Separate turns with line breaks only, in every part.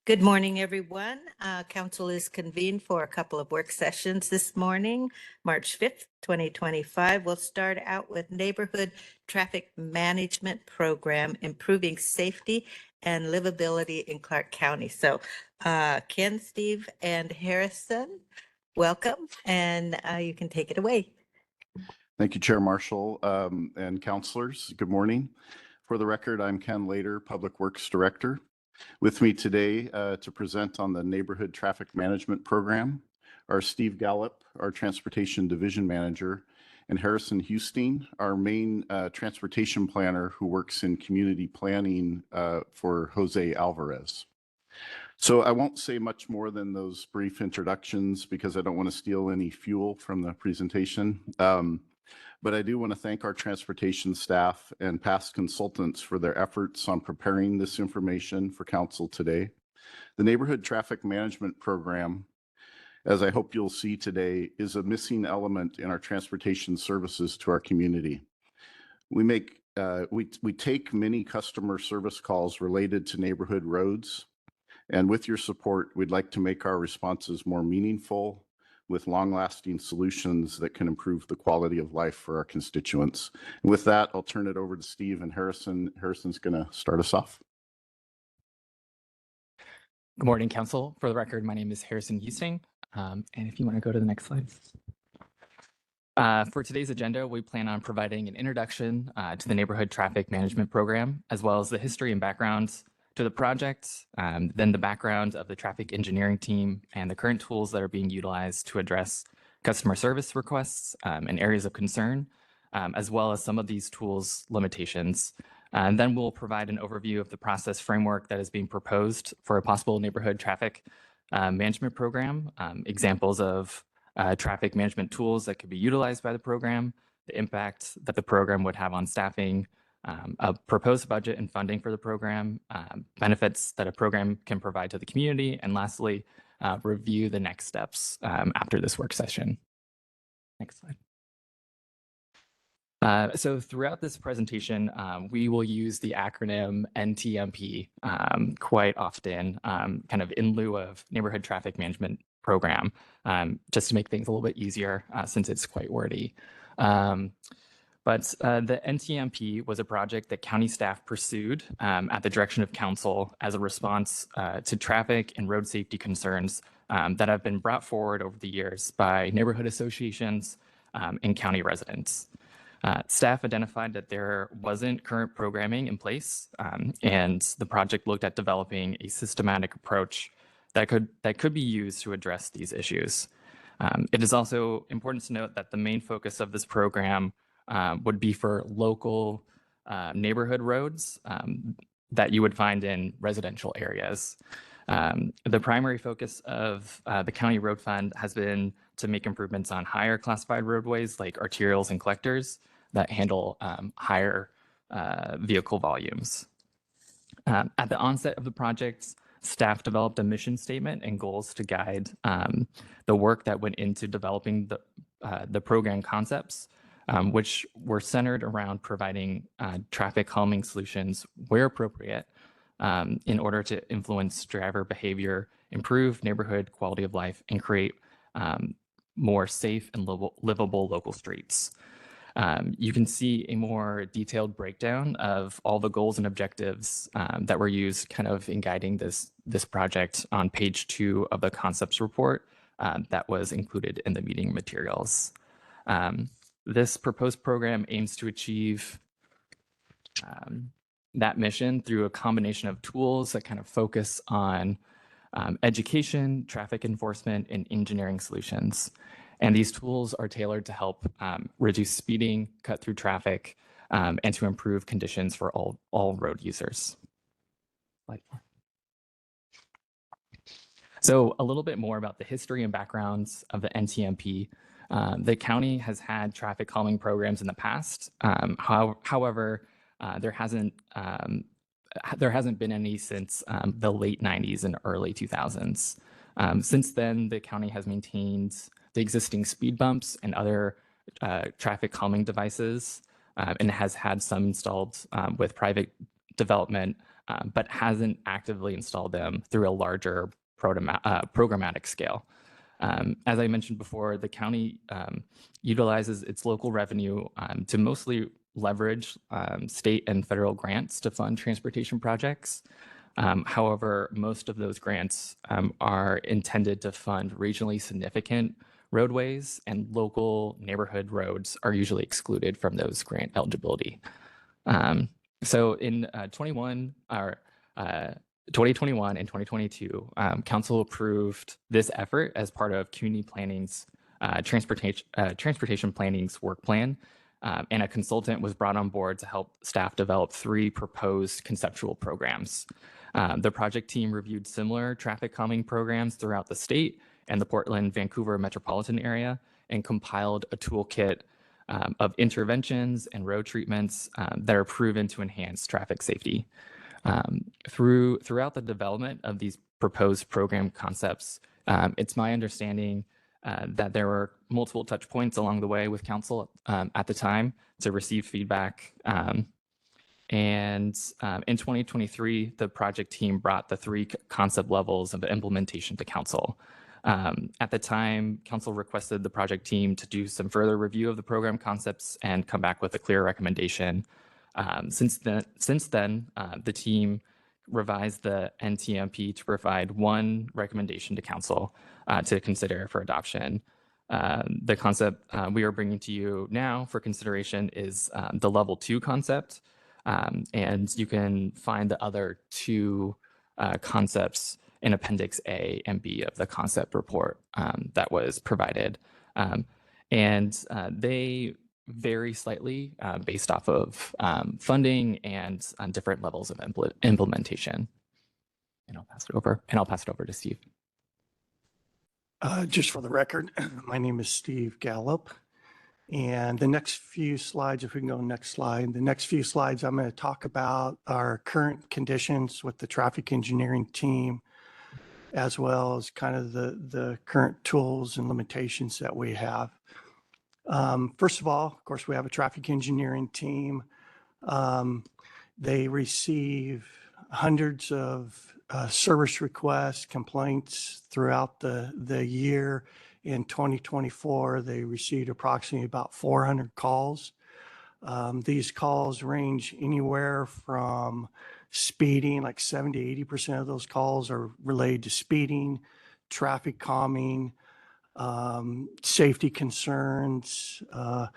Good morning, everyone. Council is convened for a couple of work sessions this morning, March 5th, 2025. We'll start out with Neighborhood Traffic Management Program, Improving Safety and Livability in Clark County. So Ken, Steve, and Harrison, welcome, and you can take it away.
Thank you, Chair Marshall and councilors. Good morning. For the record, I'm Ken Lader, Public Works Director. With me today to present on the Neighborhood Traffic Management Program are Steve Gallup, our Transportation Division Manager, and Harrison Husting, our main transportation planner who works in community planning for Jose Alvarez. So I won't say much more than those brief introductions because I don't want to steal any fuel from the presentation. But I do want to thank our transportation staff and past consultants for their efforts on preparing this information for council today. The Neighborhood Traffic Management Program, as I hope you'll see today, is a missing element in our transportation services to our community. We take many customer service calls related to neighborhood roads, and with your support, we'd like to make our responses more meaningful, with long-lasting solutions that can improve the quality of life for our constituents. And with that, I'll turn it over to Steve and Harrison. Harrison's going to start us off.
Good morning, Council. For the record, my name is Harrison Husting. And if you want to go to the next slide. For today's agenda, we plan on providing an introduction to the Neighborhood Traffic Management Program, as well as the history and background to the project, then the background of the traffic engineering team and the current tools that are being utilized to address customer service requests and areas of concern, as well as some of these tools' limitations. And then we'll provide an overview of the process framework that is being proposed for a possible neighborhood traffic management program, examples of traffic management tools that could be utilized by the program, the impact that the program would have on staffing, a proposed budget and funding for the program, benefits that a program can provide to the community, and lastly, review the next steps after this work session. Next slide. So throughout this presentation, we will use the acronym NTMP quite often, kind of in lieu of Neighborhood Traffic Management Program, just to make things a little bit easier since it's quite wordy. But the NTMP was a project that county staff pursued at the direction of council as a response to traffic and road safety concerns that have been brought forward over the years by neighborhood associations and county residents. Staff identified that there wasn't current programming in place, and the project looked at developing a systematic approach that could be used to address these issues. It is also important to note that the main focus of this program would be for local neighborhood roads that you would find in residential areas. The primary focus of the County Road Fund has been to make improvements on higher classified roadways like arterials and collectors that handle higher vehicle volumes. At the onset of the project, staff developed a mission statement and goals to guide the work that went into developing the program concepts, which were centered around providing traffic calming solutions where appropriate in order to influence driver behavior, improve neighborhood quality of life, and create more safe and livable local streets. You can see a more detailed breakdown of all the goals and objectives that were used kind of in guiding this project on page 2 of the concepts report that was included in the meeting materials. This proposed program aims to achieve that mission through a combination of tools that kind of focus on education, traffic enforcement, and engineering solutions. And these tools are tailored to help reduce speeding, cut through traffic, and to improve conditions for all road users. So a little bit more about the history and backgrounds of the NTMP. The county has had traffic calming programs in the past. However, there hasn't been any since the late 90s and early 2000s. Since then, the county has maintained the existing speed bumps and other traffic calming devices, and has had some installed with private development but hasn't actively installed them through a larger programmatic scale. As I mentioned before, the county utilizes its local revenue to mostly leverage state and federal grants to fund transportation projects. However, most of those grants are intended to fund regionally significant roadways, and local neighborhood roads are usually excluded from those grant eligibility. So in 2021 and 2022, council approved this effort as part of community planning's transportation planning's work plan, and a consultant was brought on board to help staff develop 3 proposed conceptual programs. The project team reviewed similar traffic calming programs throughout the state and the Portland-Vancouver metropolitan area and compiled a toolkit of interventions and road treatments that are proven to enhance traffic safety. Throughout the development of these proposed program concepts, it's my understanding that there were multiple touch points along the way with council at the time to receive feedback. And in 2023, the project team brought the 3 concept levels of implementation to council. At the time, council requested the project team to do some further review of the program concepts and come back with a clear recommendation. Since then, the team revised the NTMP to provide 1 recommendation to council to consider for adoption. The concept we are bringing to you now for consideration is the level 2 concept. And you can find the other 2 concepts in Appendix A and B of the concept report that was provided. And they vary slightly based off of funding and on different levels of implementation. And I'll pass it over to Steve.
Just for the record, my name is Steve Gallup. And the next few slides, if we can go next slide, the next few slides, I'm going to talk about our current conditions with the traffic engineering team, as well as kind of the current tools and limitations that we have. First of all, of course, we have a traffic engineering team. They receive hundreds of service requests, complaints throughout the year. In 2024, they received approximately about 400 calls. These calls range anywhere from speeding, like 70 to 80% of those calls are related to speeding, traffic calming, safety concerns. I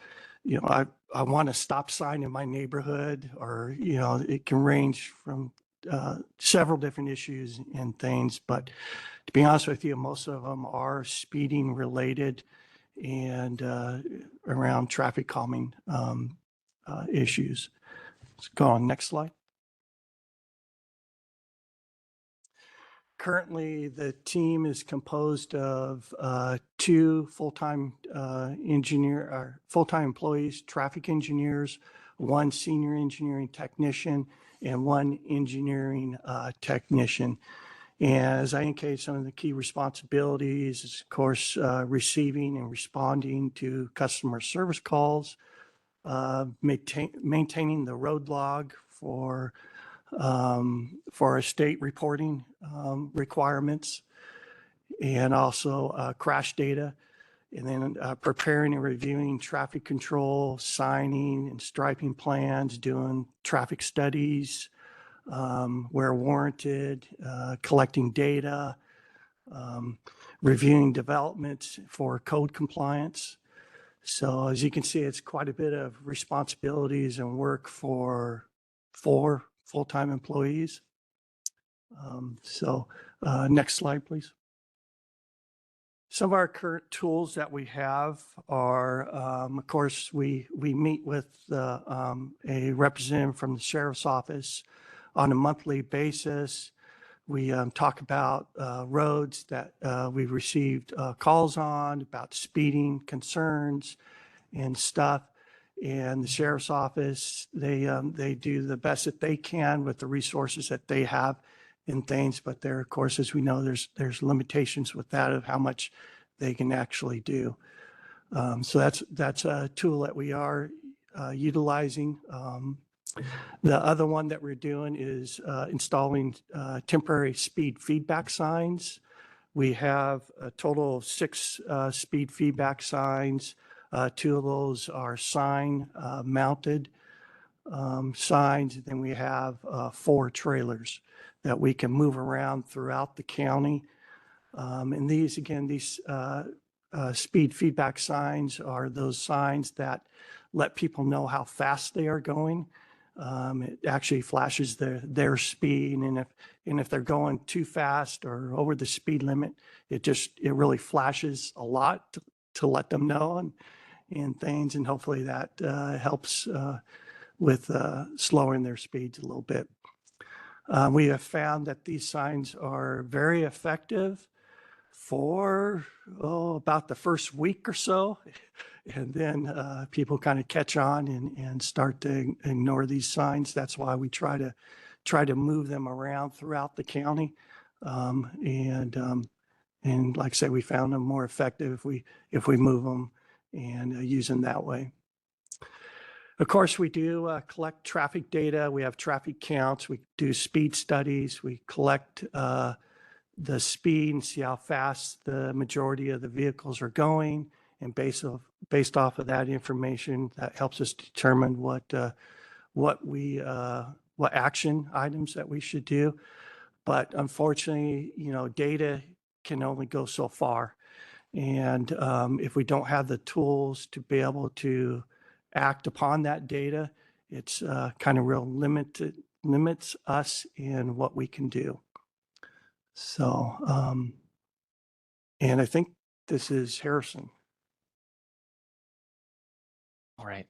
want a stop sign in my neighborhood, or, it can range from several different issues and things, but to be honest with you, most of them are speeding related and around traffic calming issues. Let's go on next slide. Currently, the team is composed of 2 full-time full-time employees, traffic engineers, 1 senior engineering technician, and 1 engineering technician. And as I indicated, some of the key responsibilities is, of course, receiving and responding to customer service calls, maintaining the road log for our state reporting requirements, and also crash data, and then preparing and reviewing traffic control, signing and striping plans, doing traffic studies where warranted, collecting data, reviewing developments for code compliance. So as you can see, it's quite a bit of responsibilities and work for 4 full-time employees. Next slide, please. Some of our current tools that we have are, of course, we meet with a representative from the sheriff's office on a monthly basis. We talk about roads that we've received calls on, about speeding concerns and stuff. And the sheriff's office, they do the best that they can with the resources that they have and things. But there, of course, as we know, there's limitations with that of how much they can actually do. So that's a tool that we are utilizing. The other one that we're doing is installing temporary speed feedback signs. We have a total of 6 speed feedback signs. 2 of those are sign mounted signs. Then we have 4 trailers that we can move around throughout the county. And these, again, these speed feedback signs are those signs that let people know how fast they are going. It actually flashes their speed, and if they're going too fast or over the speed limit, it really flashes a lot to let them know and things, and hopefully that helps with slowing their speeds a little bit. We have found that these signs are very effective for about the first week or so. And then people kind of catch on and start to ignore these signs. That's why we try to move them around throughout the county. And like I said, we found them more effective if we move them and use them that way. Of course, we do collect traffic data. We have traffic counts. We do speed studies. We collect the speed and see how fast the majority of the vehicles are going. And based off of that information, that helps us determine what action items that we should do. But unfortunately, data can only go so far. And if we don't have the tools to be able to act upon that data, it's kind of limits us in what we can do. So, and I think this is Harrison.
All right.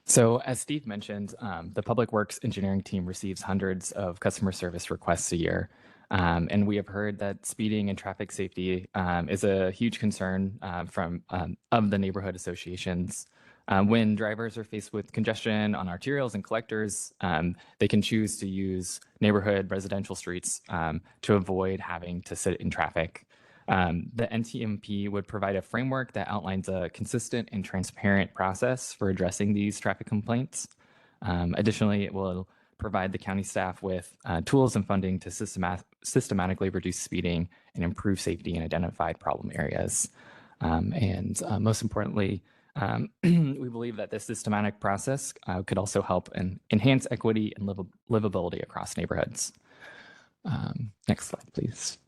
So as Steve mentioned, the Public Works engineering team receives hundreds of customer service requests a year. And we have heard that speeding and traffic safety is a huge concern of the neighborhood associations. When drivers are faced with congestion on arterials and collectors, they can choose to use neighborhood residential streets to avoid having to sit in traffic. The NTMP would provide a framework that outlines a consistent and transparent process for addressing these traffic complaints. Additionally, it will provide the county staff with tools and funding to systematically reduce speeding and improve safety in identified problem areas. And most importantly, we believe that this systematic process could also help and enhance equity and livability across neighborhoods. Next slide, please.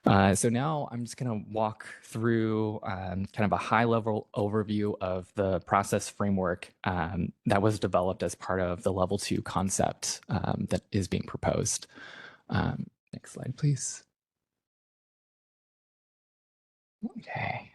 So now I'm just going to walk through kind of a high-level overview of the process framework that was developed as part of the Level 2 concept that is being proposed. Next slide, please. Okay.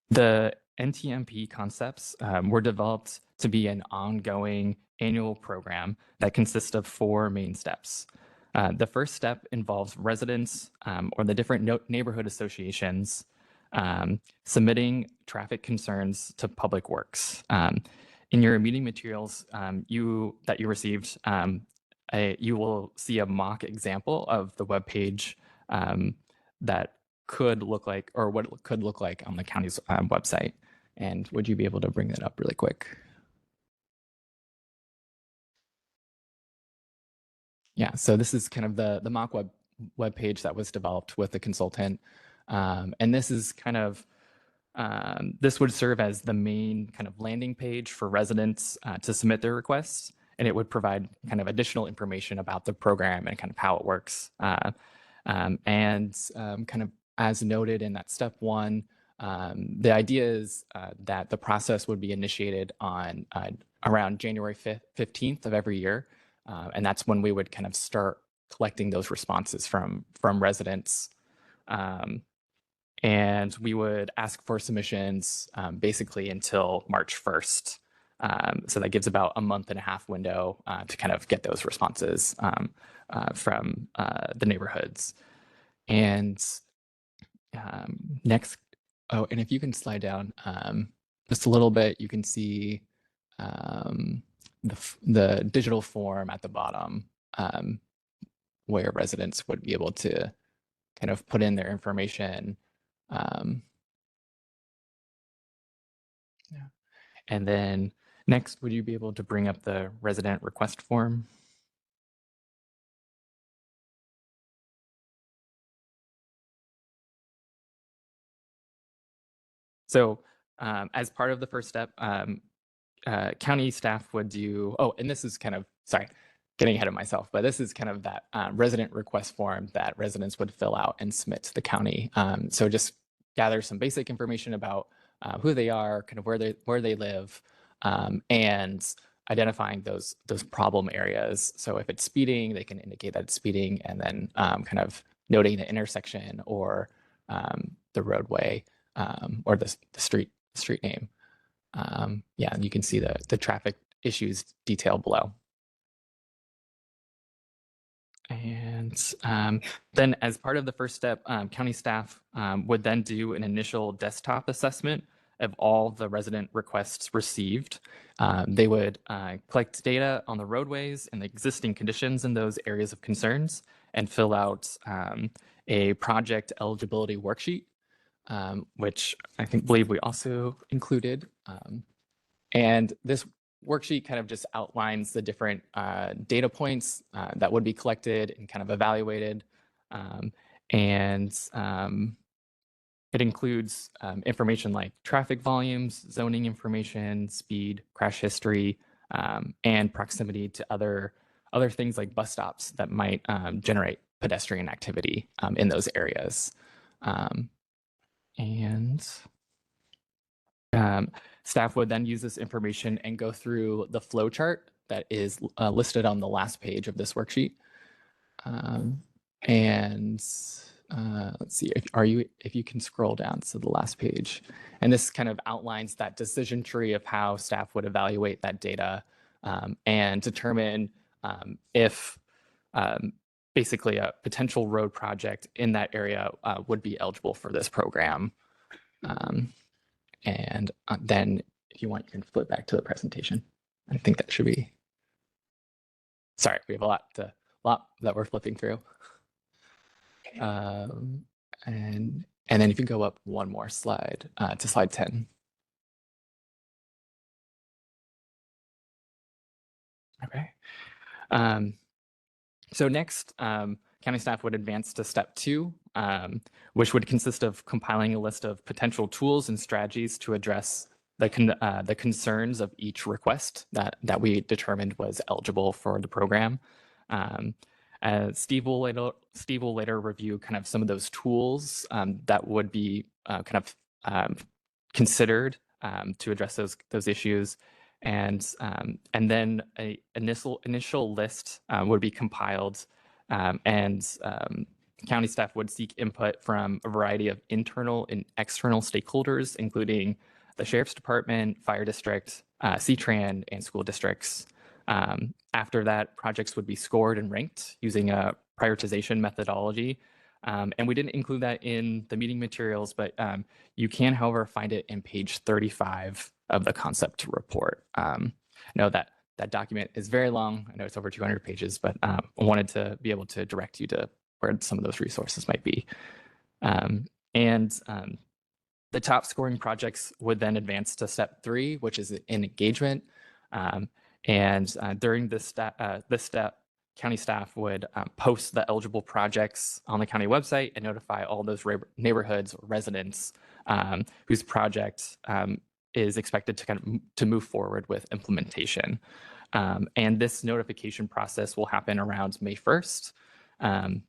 The NTMP concepts were developed to be an ongoing annual program that consists of 4 main steps. The first step involves residents or the different neighborhood associations submitting traffic concerns to Public Works. In your meeting materials that you received, you will see a mock example of the webpage that could look like, or what it could look like on the county's website. And would you be able to bring that up really quick? Yeah, so this is kind of the mock web page that was developed with the consultant. And this is kind of, this would serve as the main kind of landing page for residents to submit their requests. And it would provide kind of additional information about the program and kind of how it works. And kind of as noted in that step 1, the idea is that the process would be initiated on around January 15th of every year. And that's when we would kind of start collecting those responses from residents. And we would ask for submissions basically until March 1st. So that gives about a month-and-a-half window to kind of get those responses from the neighborhoods. And next, oh, and if you can slide down just a little bit, you can see the digital form at the bottom where residents would be able to kind of put in their information. Yeah. And then Next, would you be able to bring up the resident request form? So as part of the first step, county staff would do, oh, and this is kind of, sorry, getting ahead of myself, but this is kind of that resident request form that residents would fill out and submit to the county. So just gather some basic information about who they are, kind of where they live, and identifying those problem areas. So if it's speeding, they can indicate that it's speeding, and then kind of noting the intersection or the roadway or the street name. Yeah, and you can see the traffic issues detailed below. And then as part of the first step, county staff would then do an initial desktop assessment of all the resident requests received. They would collect data on the roadways and the existing conditions in those areas of concerns and fill out a project eligibility worksheet, which I believe we also included. And this worksheet kind of just outlines the different data points that would be collected and kind of evaluated. It includes information like traffic volumes, zoning information, speed, crash history, and proximity to other things like bus stops that might generate pedestrian activity in those areas. Staff would then use this information and go through the flow chart that is listed on the last page of this worksheet. Let's see, if you can scroll down to the last page. And this kind of outlines that decision tree of how staff would evaluate that data and determine if basically a potential road project in that area would be eligible for this program. And then if you want, you can flip back to the presentation. I think that should be, sorry, we have a lot that we're flipping through. And then if you go up one more slide to slide 10. Okay. So next, county staff would advance to step 2, which would consist of compiling a list of potential tools and strategies to address the concerns of each request that we determined was eligible for the program. Steve will later review kind of some of those tools that would be kind of considered to address those issues. And then an initial list would be compiled, and county staff would seek input from a variety of internal and external stakeholders, including the Sheriff's Department, Fire District, CTRAN, and school districts. After that, projects would be scored and ranked using a prioritization methodology. And we didn't include that in the meeting materials, but you can, however, find it in page 35 of the concept report. I know that document is very long. I know it's over 200 pages, but I wanted to be able to direct you to where some of those resources might be. The top scoring projects would then advance to step 3, which is an engagement. During this step, county staff would post the eligible projects on the county website and notify all those neighborhoods or residents whose project is expected to move forward with implementation. And this notification process will happen around May 1st. And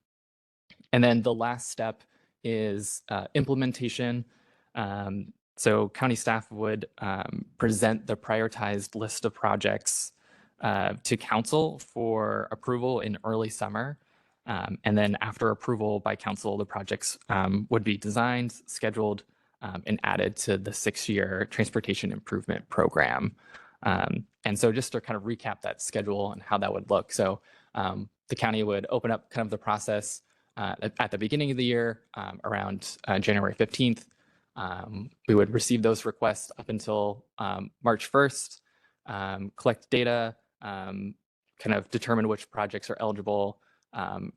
then the last step is implementation. So county staff would present the prioritized list of projects to council for approval in early summer. And then after approval by council, the projects would be designed, scheduled, and added to the 6-year transportation improvement program. And so just to kind of recap that schedule and how that would look. So the county would open up kind of the process at the beginning of the year, around January 15th. We would receive those requests up until March 1st, collect data, kind of determine which projects are eligible,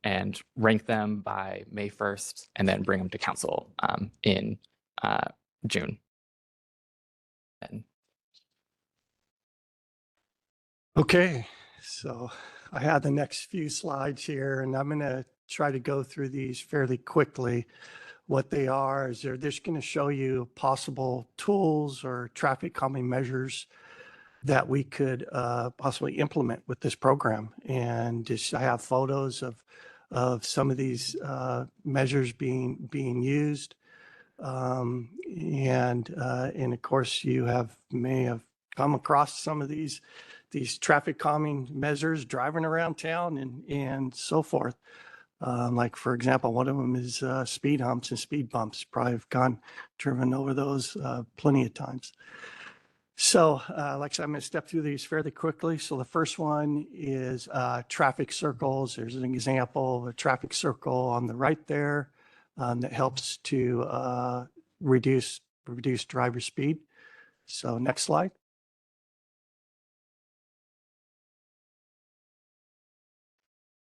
and rank them by May 1st, and then bring them to council in June.
Okay, so I have the next few slides here, and I'm going to try to go through these fairly quickly. What they are is they're just going to show you possible tools or traffic calming measures that we could possibly implement with this program. And just I have photos of some of these measures being used. And of course, may have come across some of these traffic calming measures driving around town and so forth. Like for example, one of them is speed humps and speed bumps. Probably have driven over those plenty of times. So like I said, I'm going to step through these fairly quickly. So the first one is traffic circles. There's an example of a traffic circle on the right there that helps to reduce driver speed. So next slide.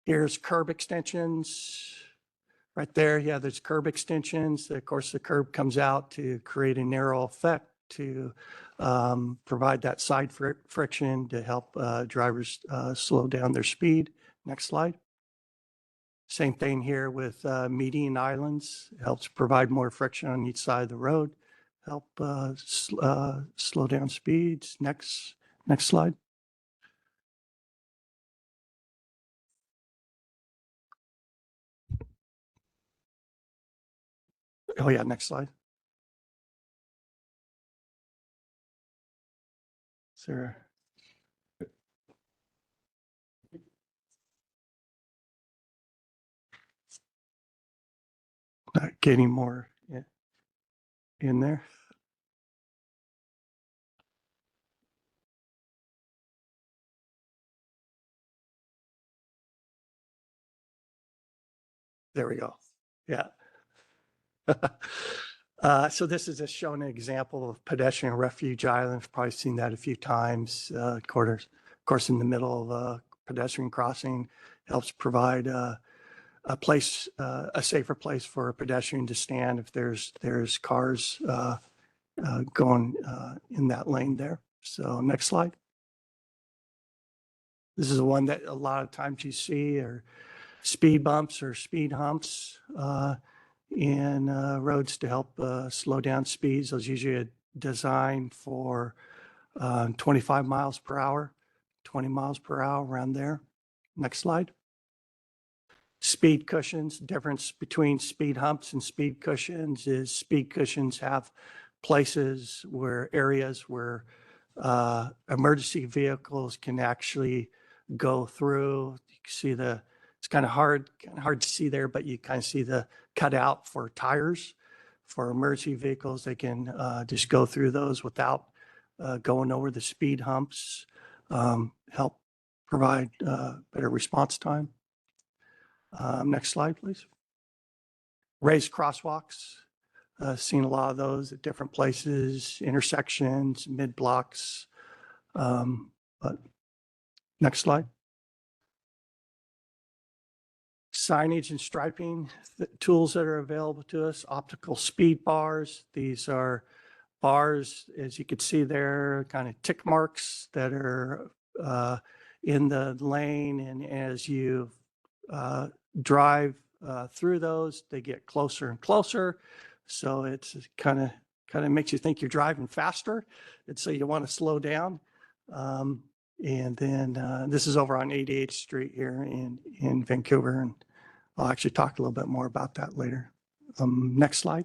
Here's curb extensions. Right there, yeah, there's curb extensions. Of course, the curb comes out to create a narrow effect to provide that side friction to help drivers slow down their speed. Next slide. Same thing here with median islands. It helps provide more friction on each side of the road, help slow down speeds. Next slide. Oh yeah, next slide. Sarah. Not getting more in there. There we go. Yeah. So this is just showing an example of pedestrian refuge island. You've probably seen that a few times. Of course, in the middle of a pedestrian crossing, helps provide a place, a safer place for a pedestrian to stand if there's cars going in that lane there. So next slide. This is the one that a lot of times you see are speed bumps or speed humps in roads to help slow down speeds. Those usually are designed for 25 miles per hour, 20 miles per hour, around there. Next slide. Speed cushions. Difference between speed humps and speed cushions is speed cushions have places where areas where emergency vehicles can actually go through. You can see it's kind of hard to see there, but you kind of see the cutout for tires. For emergency vehicles, they can just go through those without going over the speed humps, help provide better response time. Next slide, please. Raised crosswalks. Seen a lot of those at different places, intersections, mid blocks. But next slide. Signage and striping, the tools that are available to us, optical speed bars. These are bars, as you can see there, kind of tick marks that are in the lane. And as you drive through those, they get closer and closer. So it's kind of makes you think you're driving faster. And so you want to slow down. And then this is over on 88th Street here in Vancouver. And I'll actually talk a little bit more about that later. Next slide.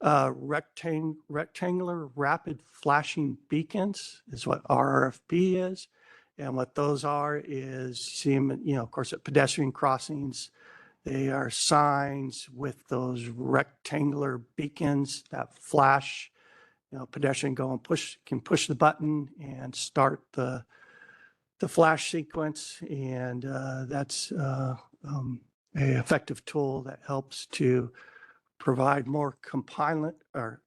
Rectangular rapid flashing beacons is what RRFB is. And what those are is, see them, of course, at pedestrian crossings, they are signs with those rectangular beacons that flash. Pedestrian can push the button and start the flash sequence, and that's a effective tool that helps to provide more compliant or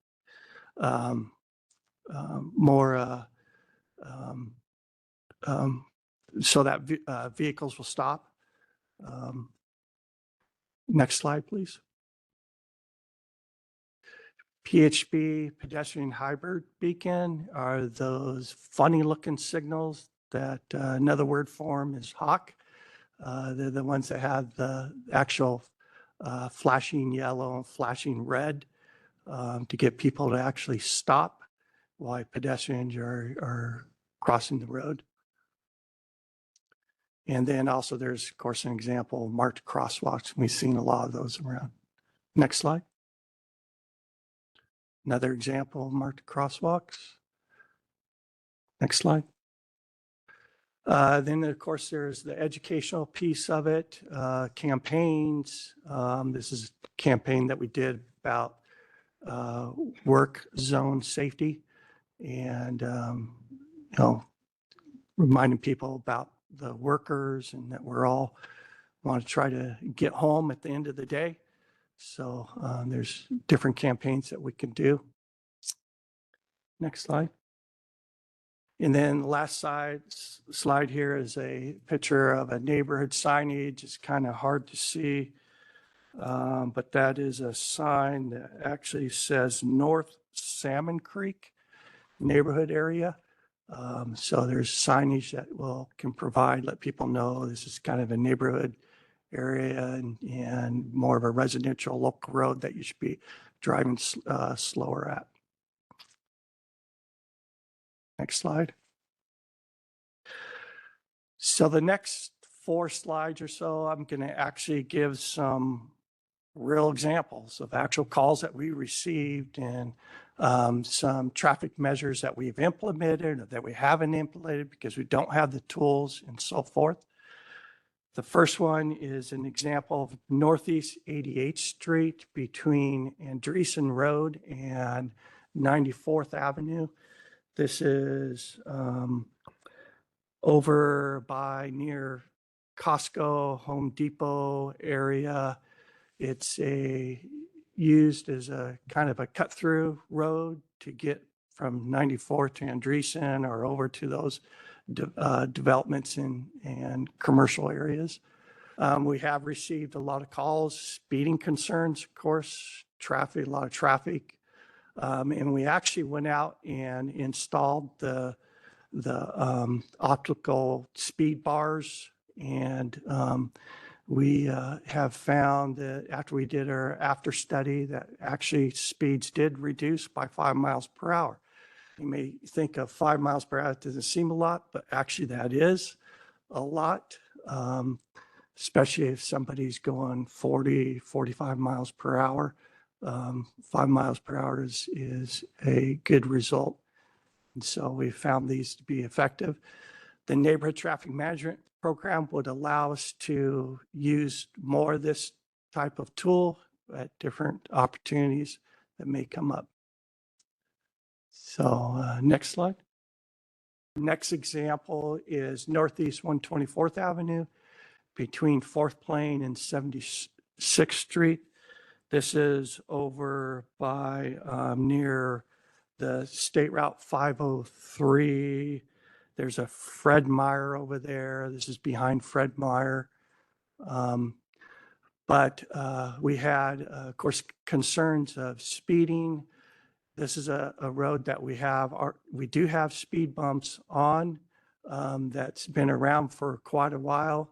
more so that vehicles will stop. Next slide, please. PHB, pedestrian hybrid beacon, are those funny looking signals that another word for them is hawk. They're the ones that have the actual flashing yellow and flashing red to get people to actually stop while pedestrians are crossing the road. And then also there's, of course, an example of marked crosswalks. We've seen a lot of those around. Next slide. Another example of marked crosswalks. Next slide. Then, of course, there's the educational piece of it, campaigns. This is a campaign that we did about work zone safety and, reminding people about the workers and that we're all want to try to get home at the end of the day. So there's different campaigns that we can do. Next slide. And then the last slide here is a picture of a neighborhood signage. It's kind of hard to see, but that is a sign that actually says North Salmon Creek neighborhood area. So there's signage that can provide, let people know this is kind of a neighborhood area and more of a residential local road that you should be driving slower at. Next slide. So the next 4 slides or so, I'm going to actually give some real examples of actual calls that we received and some traffic measures that we've implemented or that we haven't implemented because we don't have the tools and so forth. The first one is an example of Northeast 88th Street between Andreessen Road and 94th Avenue. This is over by near Costco, Home Depot area. It's used as a kind of a cut through road to get from 94 to Andreessen or over to those developments and commercial areas. We have received a lot of calls, speeding concerns, of course, traffic, a lot of traffic. And we actually went out and installed the optical speed bars. And we have found that after we did our after study that actually speeds did reduce by 5 miles per hour. You may think of 5 miles per hour, it doesn't seem a lot, but actually that is a lot, especially if somebody's going 40, 45 miles per hour. 5 miles per hour is a good result. And so we found these to be effective. The neighborhood traffic management program would allow us to use more of this type of tool at different opportunities that may come up. So next slide. Next example is Northeast 124th Avenue between 4th Plain and 76th Street. This is over by near the State Route 503. There's a Fred Meyer over there. This is behind Fred Meyer. But we had, of course, concerns of speeding. This is a road that we do have speed bumps on that's been around for quite a while.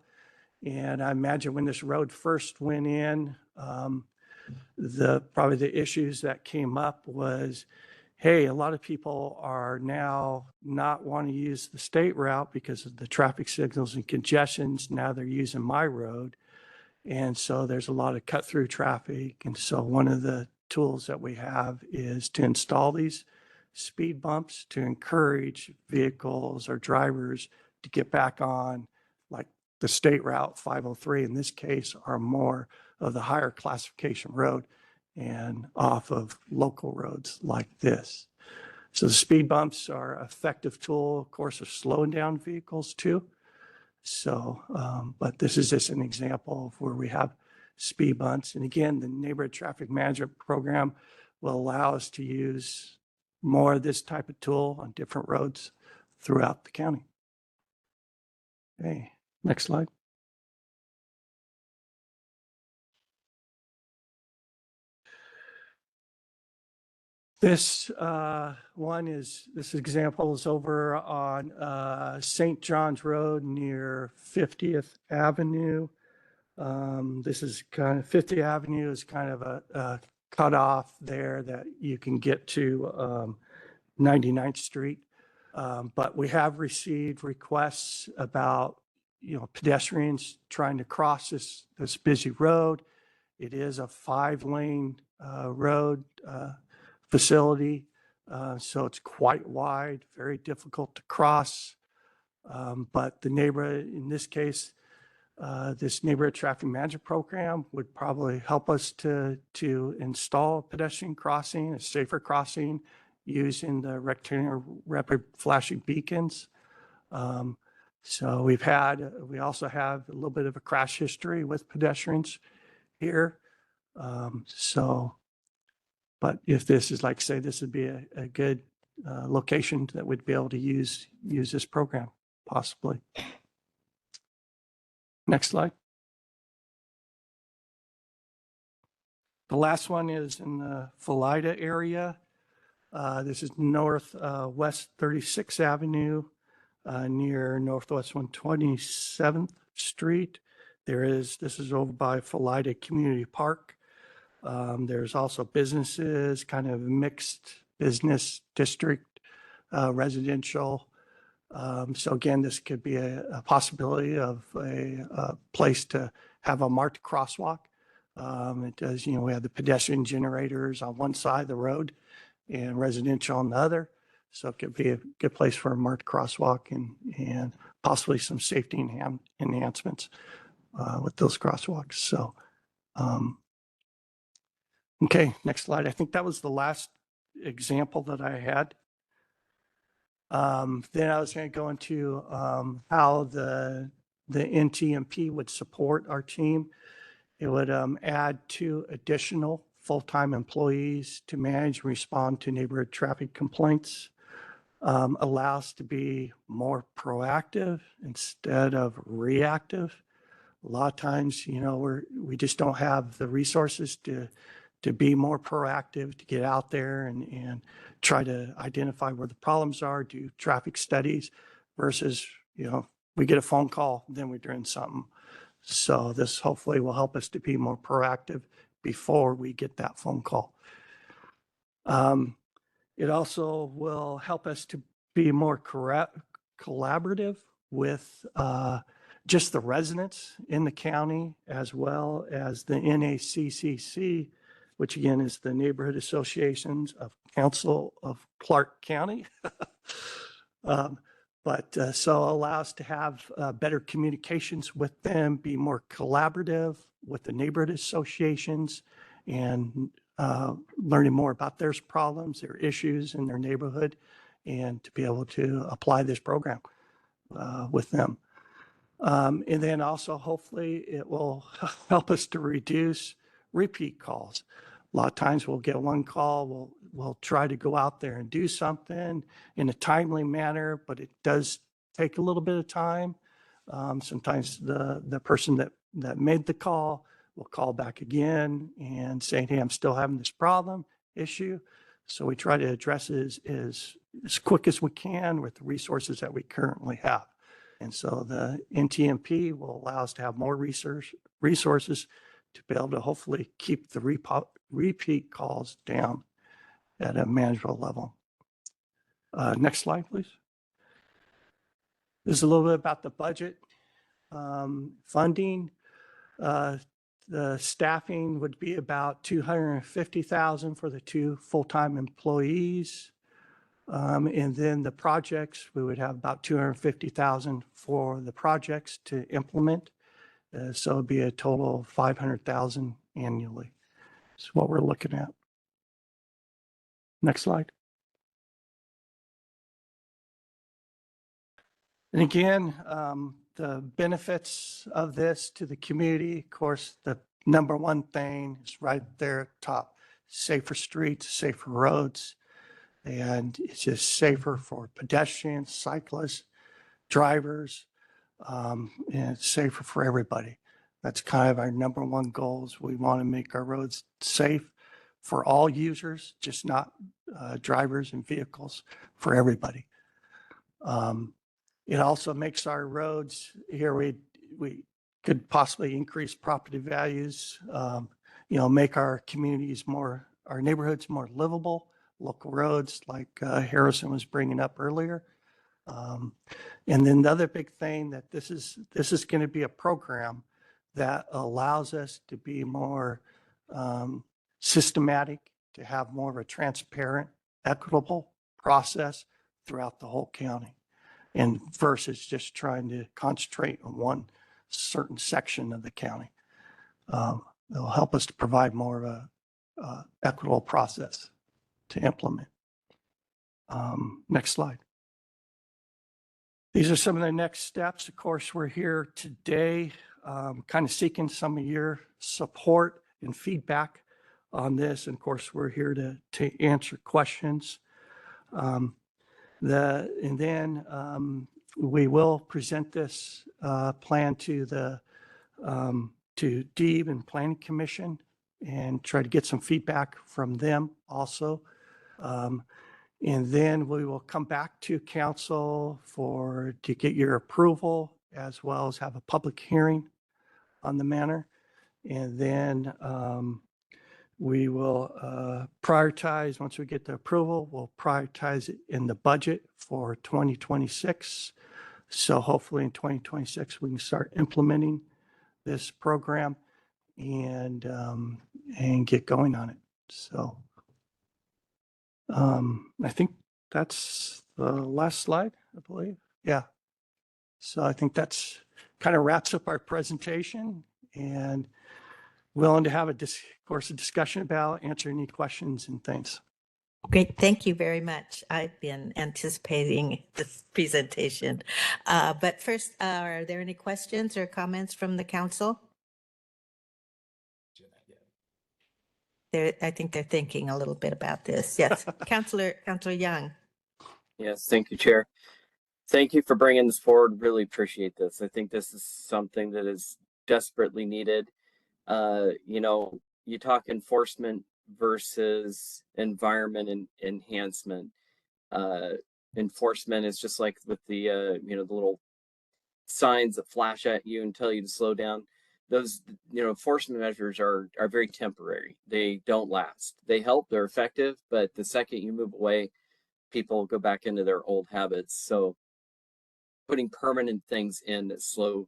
And I imagine when this road first went in, probably the issues that came up was, hey, a lot of people are now not wanting to use the state route because of the traffic signals and congestions. Now they're using my road. And so there's a lot of cut through traffic. And so one of the tools that we have is to install these speed bumps to encourage vehicles or drivers to get back on, like the state route 503 in this case, are more of the higher classification road and off of local roads like this. So the speed bumps are an effective tool, of course, of slowing down vehicles too. So, but this is just an example of where we have speed bumps. And again, the neighborhood traffic management program will allow us to use more of this type of tool on different roads throughout the county. Okay, next slide. This this example is over on St. John's Road near 50th Avenue. This is kind of 50th Avenue is kind of a cutoff there that you can get to 99th Street. But we have received requests about, pedestrians trying to cross this busy road. It is a 5-lane road facility, so it's quite wide, very difficult to cross. But the neighborhood, in this case, this neighborhood traffic management program would probably help us to install a pedestrian crossing, a safer crossing, using the rectangular rapid flashing beacons. So we also have a little bit of a crash history with pedestrians here. But if this is, like say, this would be a good location that would be able to use this program, possibly. Next slide. The last one is in the Philida area. This is West 36th Avenue near Northwest 127th Street. This is over by Philida Community Park. There's also businesses, kind of mixed business district, residential. So again, this could be a possibility of a place to have a marked crosswalk. It does, we have the pedestrian generators on one side of the road and residential on the other. So it could be a good place for a marked crosswalk and possibly some safety enhancements with those crosswalks. So, okay, next slide. I think that was the last example that I had. Then I was going to go into how the NTMP would support our team. It would add 2 additional full-time employees to manage and respond to neighborhood traffic complaints, allow us to be more proactive instead of reactive. A lot of times, we just don't have the resources to be more proactive, to get out there and try to identify where the problems are, do traffic studies versus, we get a phone call, then we're doing something. So this hopefully will help us to be more proactive before we get that phone call. It also will help us to be more collaborative with just the residents in the county, as well as the NACCC, which again is the Neighborhood Associations of Council of Clark County. So allow us to have better communications with them, be more collaborative with the neighborhood associations, and learning more about their problems, their issues in their neighborhood, and to be able to apply this program with them. And then also, hopefully, it will help us to reduce repeat calls. A lot of times we'll get one call, we'll try to go out there and do something in a timely manner, but it does take a little bit of time. Sometimes the person that made the call will call back again and say, hey, I'm still having this issue. So we try to address it as quick as we can with the resources that we currently have. And so the NTMP will allow us to have more resources to be able to hopefully keep the repeat calls down at a manageable level. Next slide, please. This is a little bit about the budget. Funding, the staffing would be about $250,000 for the 2 full-time employees. And then the projects, we would have about $250,000 for the projects to implement. So it'd be a total of $500,000 annually. That's what we're looking at. Next slide. And again, the benefits of this to the community, of course, the number one thing is right there at the top: safer streets, safer roads. And it's just safer for pedestrians, cyclists, drivers, and it's safer for everybody. That's kind of our number one goal, is we want to make our roads safe for all users, just not drivers and vehicles, for everybody. It also makes our roads here, we could possibly increase property values, make our communities more, our neighborhoods more livable, local roads like Harrison was bringing up earlier. And then the other big thing that this is going to be a program that allows us to be more systematic, to have more of a transparent, equitable process throughout the whole county, and versus just trying to concentrate on one certain section of the county. It'll help us to provide more of a equitable process to implement. Next slide. These are some of the next steps. Of course, we're here today kind of seeking some of your support and feedback on this. And of course, we're here to answer questions. And then we will present this plan to the DEEB and Planning Commission and try to get some feedback from them also. And then we will come back to council to get your approval, as well as have a public hearing on the matter. And then we will prioritize, once we get the approval, we'll prioritize it in the budget for 2026. So hopefully in 2026, we can start implementing this program and get going on it. So I think that's the last slide, I believe. Yeah. So I think that's kind of wraps up our presentation, and willing to have a discussion about, answer any questions and things.
Great. Thank you very much. I've been anticipating this presentation. But first, are there any questions or comments from the council? I think they're thinking a little bit about this. Yes, Councilor Young.
Yes, thank you, Chair. Thank you for bringing this forward. Really appreciate this. I think this is something that is desperately needed. You talk enforcement versus environment and enhancement. Enforcement is just like with the the little signs that flash at you and tell you to slow down. Those enforcement measures are very temporary. They don't last. They help, they're effective, but the second you move away, people go back into their old habits. So putting permanent things in that slow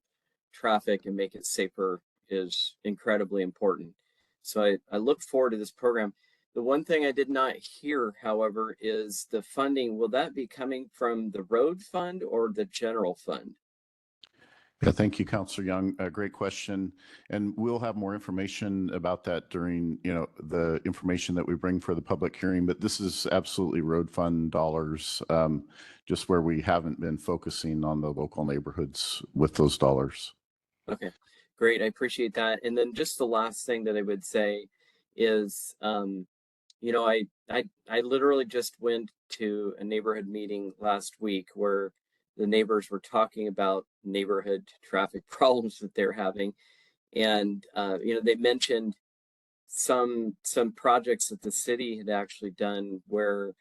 traffic and make it safer is incredibly important. So I look forward to this program. The one thing I did not hear, however, is the funding. Will that be coming from the road fund or the general fund?
Yeah, thank you, Councilor Young. Great question. And we'll have more information about that during, the information that we bring for the public hearing. But this is absolutely road fund dollars, just where we haven't been focusing on the local neighborhoods with those dollars.
Okay, great. I appreciate that. And then just the last thing that I would say is, I literally just went to a neighborhood meeting last week where the neighbors were talking about neighborhood traffic problems that they're having. And, they mentioned some projects that the city had actually done where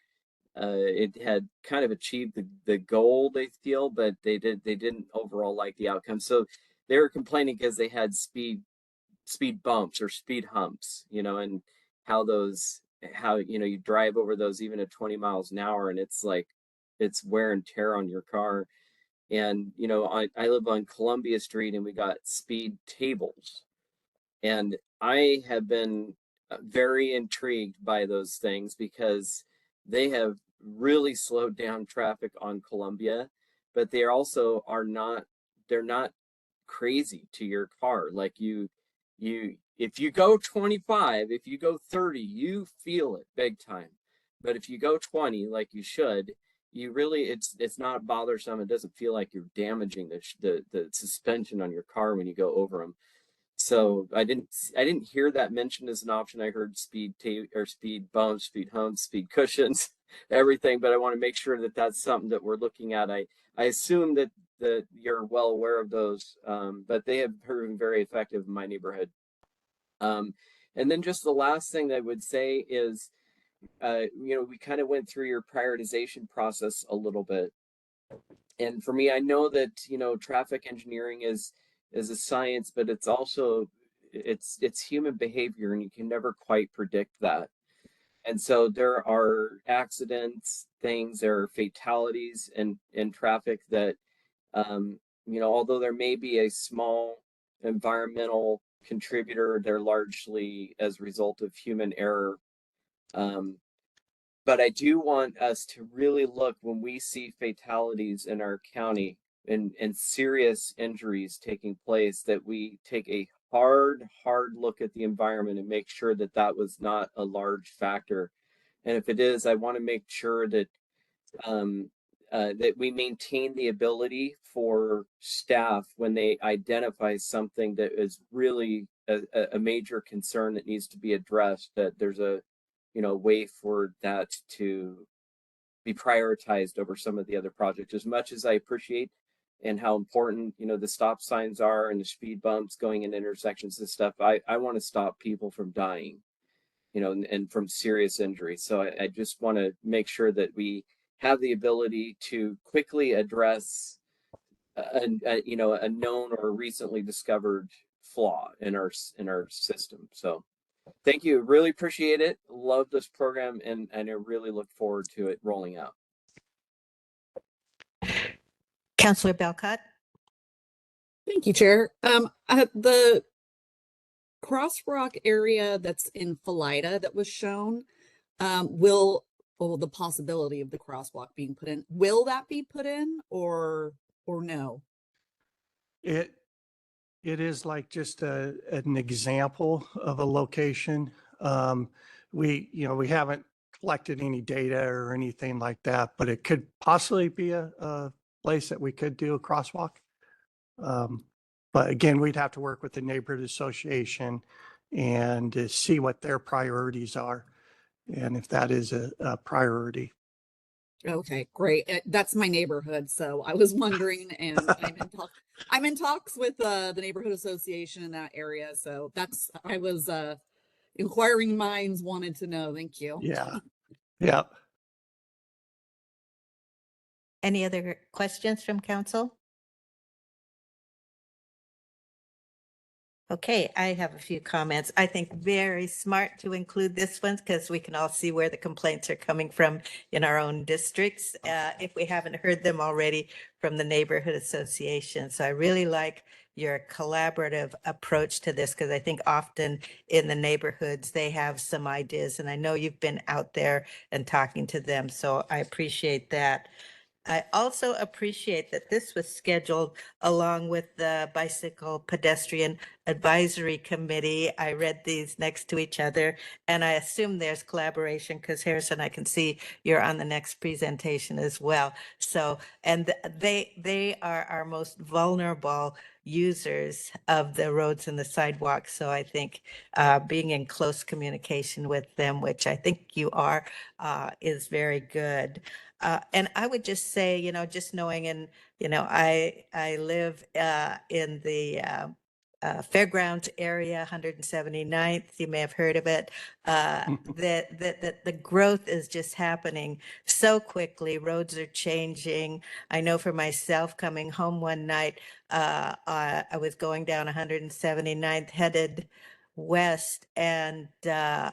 it had kind of achieved the goal, they feel, but they didn't overall like the outcome. So they were complaining because they had speed bumps or speed humps, and how you drive over those even at 20 miles an hour, and it's like it's wear and tear on your car. And I live on Columbia Street, and we got speed tables, and I have been very intrigued by those things because they have really slowed down traffic on Columbia, but they also they're not crazy to your car. Like if you go 25, if you go 30, you feel it big time. But if you go 20, like you should, you really, it's not bothersome. It doesn't feel like you're damaging the suspension on your car when you go over them. So I didn't hear that mentioned as an option. I heard speed bumps, speed humps, speed cushions, everything. But I want to make sure that that's something that we're looking at. I assume that you're well aware of those, but they have proven very effective in my neighborhood. And And then just the last thing that I would say is, we kind of went through your prioritization process a little bit. And for me, I know that, traffic engineering is a science, but it's also it's human behavior, and you can never quite predict that. And so there are accidents, there are fatalities in traffic that, although there may be a small environmental contributor, they're largely as a result of human error. But I do want us to really look when we see fatalities in our county and serious injuries taking place, that we take a hard look at the environment and make sure that that was not a large factor. And if it is, I want to make sure that that we maintain the ability for staff, when they identify something that is really a major concern that needs to be addressed, that there's a way for that to be prioritized over some of the other projects. As much as I appreciate and how important the stop signs are and the speed bumps going in intersections and stuff, I want to stop people from dying, and from serious injury. So I just want to make sure that we have the ability to quickly address a known or recently discovered flaw in our system. So thank you. Really appreciate it. Love this program, and I really look forward to it rolling out.
Councillor Belcott?
Thank you, Chair. The crosswalk area that's in Philida that was shown, the possibility of the crosswalk being put in, will that be put in or no?
It is like just an example of a location. We haven't collected any data or anything like that, but it could possibly be a place that we could do a crosswalk. But again, we'd have to work with the neighborhood association and to see what their priorities are, and if that is a priority.
Okay, great. That's my neighborhood, so I was wondering, and I'm in talks with the neighborhood association in that area, so I was inquiring minds wanted to know. Thank you.
Yeah. Yeah.
Any other questions from council? Okay, I have a few comments. I think very smart to include this one because we can all see where the complaints are coming from in our own districts, if we haven't heard them already from the neighborhood association. So I really like your collaborative approach to this, because I think often in the neighborhoods, they have some ideas, and I know you've been out there and talking to them. So I appreciate that. I also appreciate that this was scheduled along with the Bicycle Pedestrian Advisory Committee. I read these next to each other, and I assume there's collaboration because Harrison, I can see you're on the next presentation as well. So, and they are our most vulnerable users of the roads and the sidewalks. So I think being in close communication with them, which I think you are, is very good. And I would just say, just knowing, and, I live in the Fairgrounds area, 179th, you may have heard of it, that the growth is just happening so quickly. Roads are changing. I know for myself, coming home one night, I was going down 179th headed west, and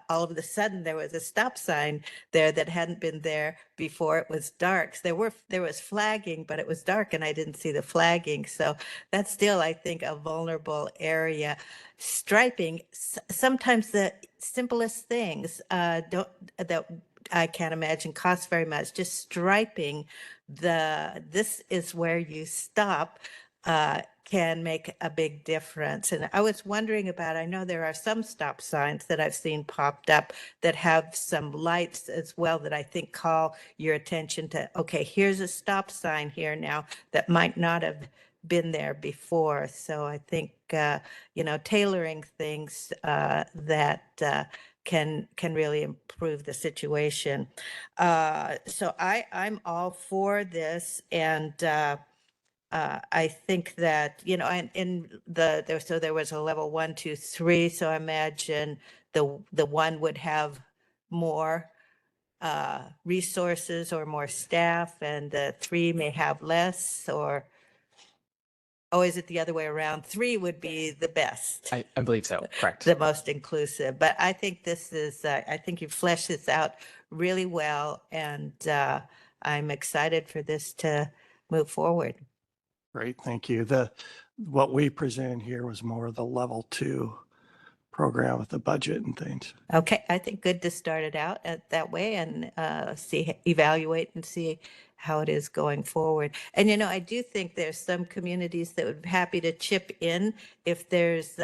all of a sudden there was a stop sign there that hadn't been there before. It was dark. So there was flagging, but it was dark and I didn't see the flagging. So that's still, I think, a vulnerable area. Striping, sometimes the simplest things that I can't imagine cost very much. Just striping this is where you stop can make a big difference. And I was wondering about, I know there are some stop signs that I've seen popped up that have some lights as well that I think call your attention to, okay, here's a stop sign here now that might not have been there before. So I think, tailoring things that can really improve the situation. So I'm all for this, and I think that, you know, and so there was a level 1, 2, 3. So I imagine the 1 would have more resources or more staff, and the 3 may have less, or, oh, is it the other way around? 3 would be the best,
I believe so. Correct.
the most inclusive. But I think this is, I think you fleshed this out really well, and I'm excited for this to move forward.
Great, thank you. What we presented here was more of the level 2 program with the budget and things.
Okay, I think good to start it out that way and evaluate and see how it is going forward. And, you know, I do think there's some communities that would be happy to chip in if there's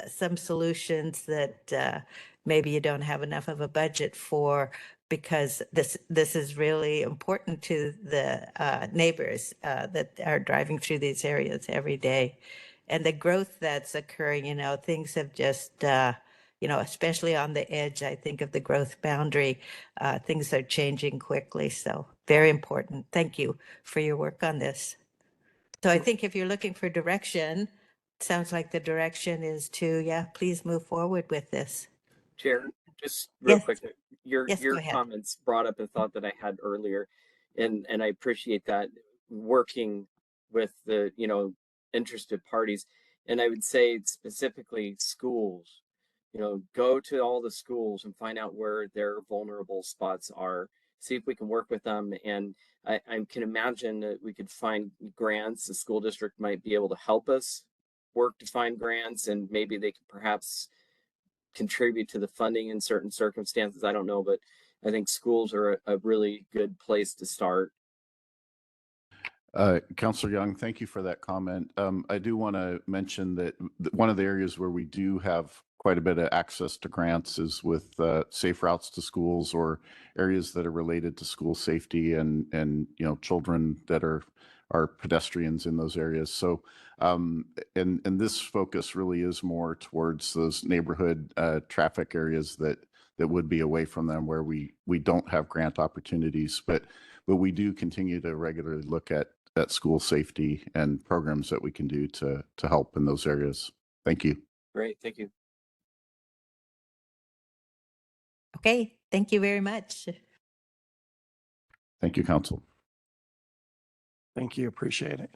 some solutions that maybe you don't have enough of a budget for, because this is really important to the neighbors that are driving through these areas every day. And the growth that's occurring, you know, things have just you know, especially on the edge, I think of the growth boundary, things are changing quickly. So very important. Thank you for your work on this. So I think if you're looking for direction, it sounds like the direction is to, yeah, please move forward with this.
Chair, just real
Yes.
quick, your
Yes, go ahead.
comments brought up a thought that I had earlier, and I appreciate that, working with the, you know, interested parties. And I would say specifically schools, you know, go to all the schools and find out where their vulnerable spots are. See if we can work with them. And I can imagine that we could find grants. The school district might be able to help us work to find grants, and maybe they could perhaps contribute to the funding in certain circumstances. I don't know, but I think schools are a really good place to start.
Councillor Young, thank you for that comment. I do want to mention that one of the areas where we do have quite a bit of access to grants is with safe routes to schools, or areas that are related to school safety and you know, children that are pedestrians in those areas. So and this focus really is more towards those neighborhood traffic areas that would be away from them, where we don't have grant opportunities, but we do continue to regularly look at school safety and programs that we can do to help in those areas. Thank you.
Great, thank you.
Okay, thank you very much.
Thank you, Council.
Thank you, appreciate it.